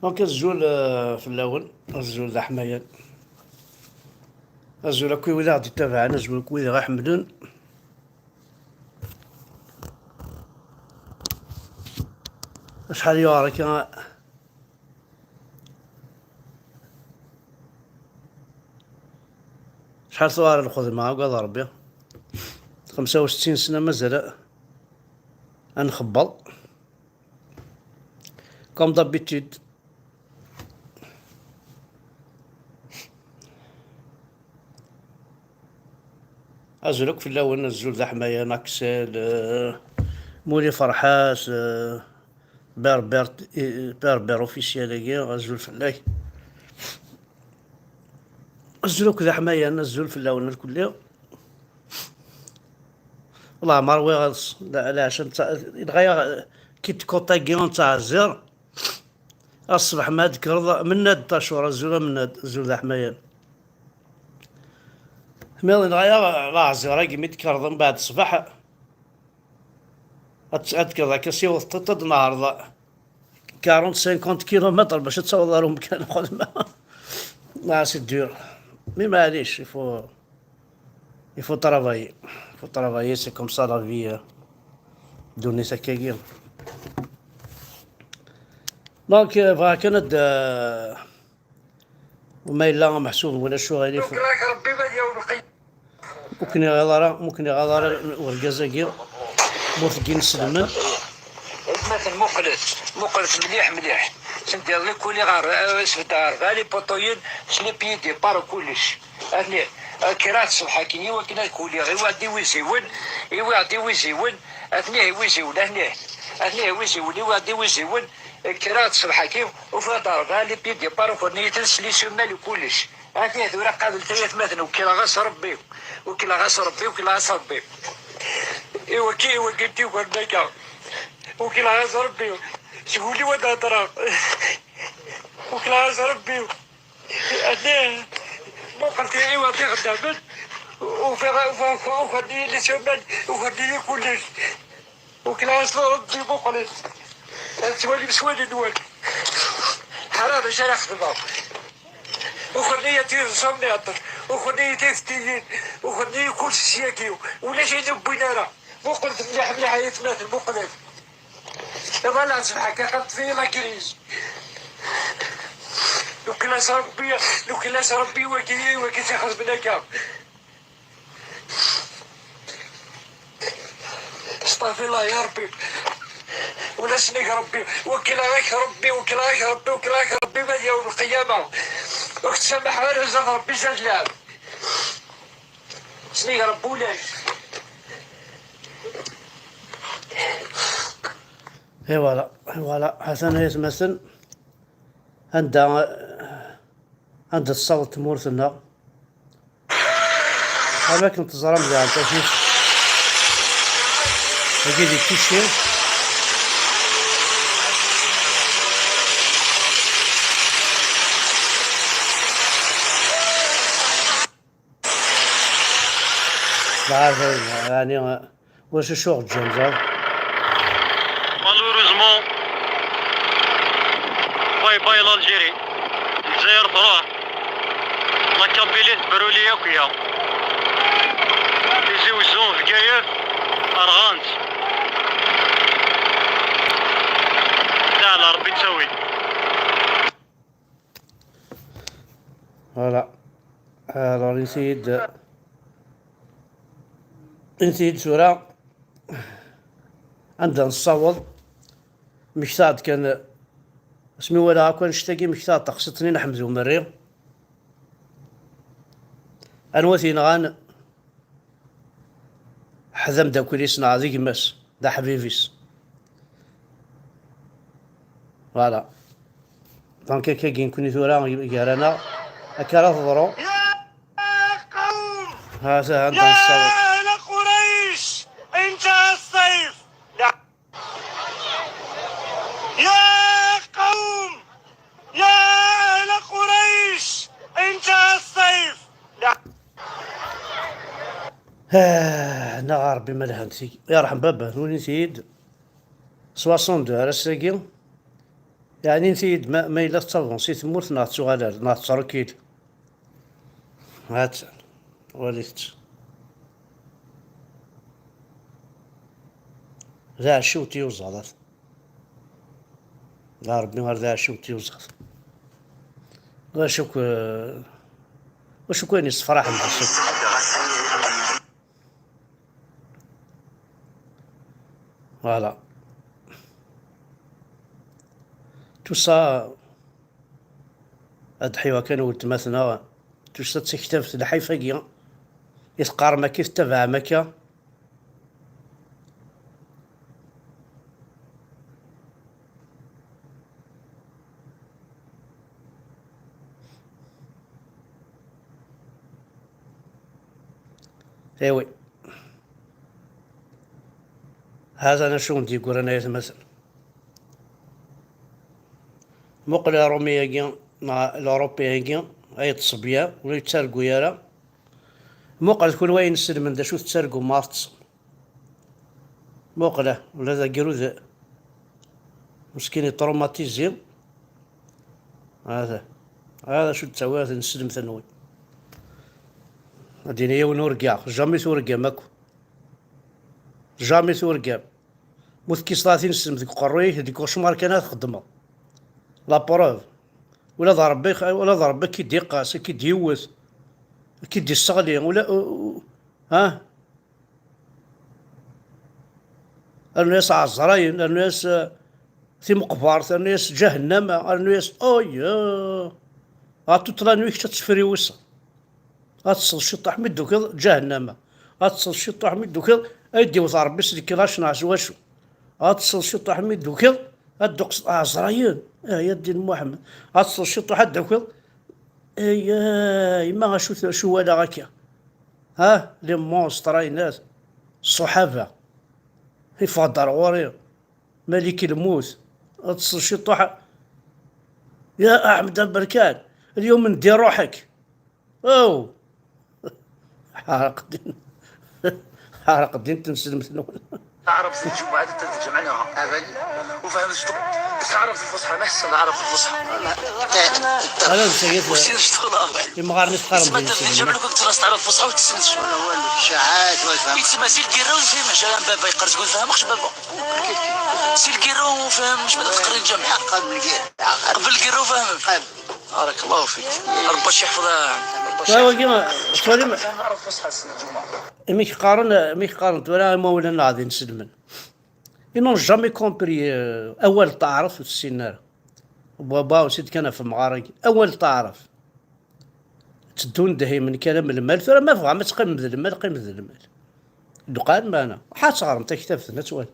دونك الزول في الاول الزول ذا حمايان الزول كوي ولا غادي يتابعنا الزول كوي غا حمدون شحال يوريك شحال صوار الخدمة وقال ربي 65 سنة مازال نخبل كوم دابيتود. أزولك في الأول الزول ذا حماية ناكسل مولي فرحاس بربر بربر اوفيسيالية الزول فلاك الزولك ذا حماية الزول في الأول الكلية والله ما روي غلص لا عشان يتغير كي تكوطاكيون تاع الزر الصبح ما ذكر من ناد تاشور الزول من ناد الزول ذا حماية ميل نغير لا زيرا كي متكرر من بعد الصباح أذكر ذاك سيوط تد نهار 40 50 كيلومتر باش تصور لهم مكان خدمة. لا سي دور مي معليش il faut travailler c'est comme ça la vie دوني سكاكين دونك فا كانت وما إلا محسوب ولا شو غادي ممكن يغادر والجزائر بوثقين السلمان مثلا مقلت مليح سندير لي كولي غار سدار غالي بوطوين سلي بيدي بارو كلش اثني كرات الصبح كي وكنا كولي غير وادي ويزيون اثني ويزيون اثني ويزيون وادي ويزيون كرات الصبح كي وفدار غالي بيدي بارو كوني تنسلي سمال كلش اثني ذو قابل ثلاث مثلا وكلا غاس ربي ايوا كي وقلتي وقلنا وكلا غاز ربي شغولي ودا ترى وكلا غاز ربي أنا ما قلت ايوا في غدا وخدي لي سمان وخدي لي كلش وكلا غاز ربي ما قلت سوالي بسوالي نوال حرام اش انا خدمة وخدي تير وخدي تيفتيين وخدي كل شيء ولا شي نبينا راه مو قلت مليح يتماثل مو قلت يلا لا صبحك خدت فيه لا كريز لو كلاس ربي وكي تاخذ منك استغفر الله يا ربي ولا سنيك ربي وكلاك ربي ما يوم القيامة وتسمح غير زاد ربي زاد لعب سنيك ربي ولاش اي فوالا حسن يتمثل عند الصوت مورثنا أماكن تزرع مزيان تشوف أكيد التيشير لا عارف يعني واش الشغل جامزة مالوريزمون باي لالجيري الجزائر تروح لا كابيلي تبرو ليا وكيا يجيو الزون في كاير ارغانت تاع ربي تسوي فوالا. الوغ نسيت سورة عندنا نصوض مشتاق كان اسمي ولا هاكا نشتاقي مشتاق تقصتني نحمزو مريض انوثي نغان حذم دا كوليس نعذيك مس دا حبيبيس فوالا. دونك كي نكوني ثورا يارانا هكا راه تضرو يا قوم هذا عندنا نصوض أهل قريش انتهى الصيف يا قوم يا أهل قريش انتهى الصيف نغار بما لهنتي يرحم بابا نولي نسيد 62 على الساقي يعني نسيد ما إلا تصفن تموت ناض تغالر ناض تركيل هات وليت ذا شو تيوزع لا ربي غير ذا شو تيوزع وشوك وين يصفراح نحسك فوالا توسا هاد حيوا كانوا تماثنا توسا تكتفت الحيفاقيا يتقار مكا تتبع مكا ايوي هذا انا شو ندي يقول انا مثلا مقل روميا كيا مع الاوروبيا كيا اي تصبيا ولا يتسرقوا يالا مقل كل وين السلم دا شو تسرقوا مارتس مقله ولا ذا قيرو ذا مسكين يتروماتيزيو هذا شو تسوي هذا نسلم ثانوي هاديني يا ونورقع جامي ثورقع ماكو جامي ثورقع موت كي 30 سنه ديك قرويه هذيك كوشمار كانت خدمه لا بروف ولا ضربك كي دي قاس كي ديوث كي دي الصغلي ولا ها الناس عزراين الناس في مقبرة الناس جهنم الناس اويا غاتطلع نويك تتفري وسا غاتصل الشيط حميد دوك جهنم غاتصل الشيط حميد دوك ايدي وضع ربي سلي كلاش نعس واشو غاتصل الشيط حميد دوك هادوك عزراين يا دين محمد غاتصل الشيط حد دوك اي ما غاشو شو ولا غاكيا ها لي مونستراي ناس الصحابة يفضل غوري ملك الموت غاتصل الشيط يا احمد البركان اليوم ندير روحك او حارق الدين تنسلم ثنون تعرف تشوف بعد تجمعناها ابدا وفهمت شنو تعرف الفصحى ما حسن نعرف الفصحى انا نسيت وسير شغل ما غارني تقارن بين الجمع لكم تراس تعرف الفصحى وتسمى شنو هو الشاعات وفهم يتسمى سير كيرو فهم شان بابا يقرز يقول فهمكش بابا سير كيرو فهم مش بدك تقرا الجمع قبل كيرو فهم بارك الله فيك ربي يحفظها ايوا كيما سوري ميك قارن ولا مولا ناضي نسلمن إنون جامي كومبري أول تعرف في السينار بابا وسيد كان في مغارق أول تعرف تدون دهي من كلام المال ثم ما فهم تقيم ذا المال قيم ذا المال دقان ما أنا حات صغار نتا كتاب نتوال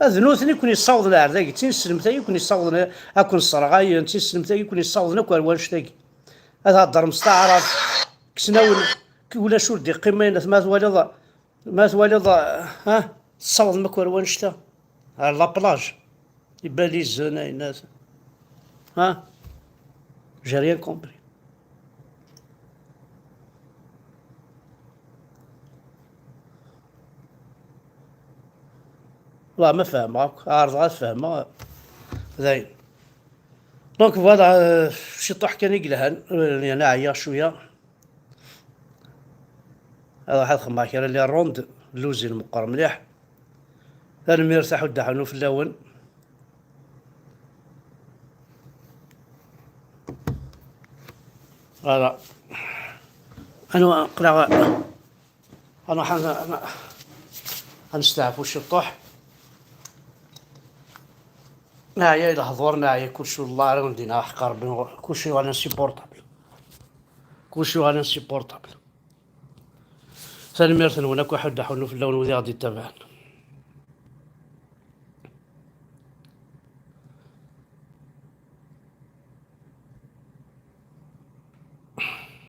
أذنوثني يكون يصوض العرداق تنسلم تا يكون يصوض أكون الصرغاية تنسلم تا يكون يصوض نكوان وانشتاقي هذا الدار مستعرف كسناول ولا شو دي قيمة ما توالي ها تصوض مكوان وانشتا على لابلاج يبالي الزنا الناس ها جاريان كومبري لا ما فاهمك عارض غاز فاهمة زين دونك فوالا شي طاح كان يقلهن يعني عيا شوية هذا واحد خما كان اللي الروند اللوزي المقر مليح انا مرتاح ودحنو في اللون فوالا انا قلع انا حنستعفو الشطوح ناعية إلى حضور ناعية كلشي والله راه ندينا حقار كلشي غادي نسيبورطابل كلشي غادي نسيبورطابل ثاني ميرثن هناك واحد دحونو في اللون وذي غادي يتابعنا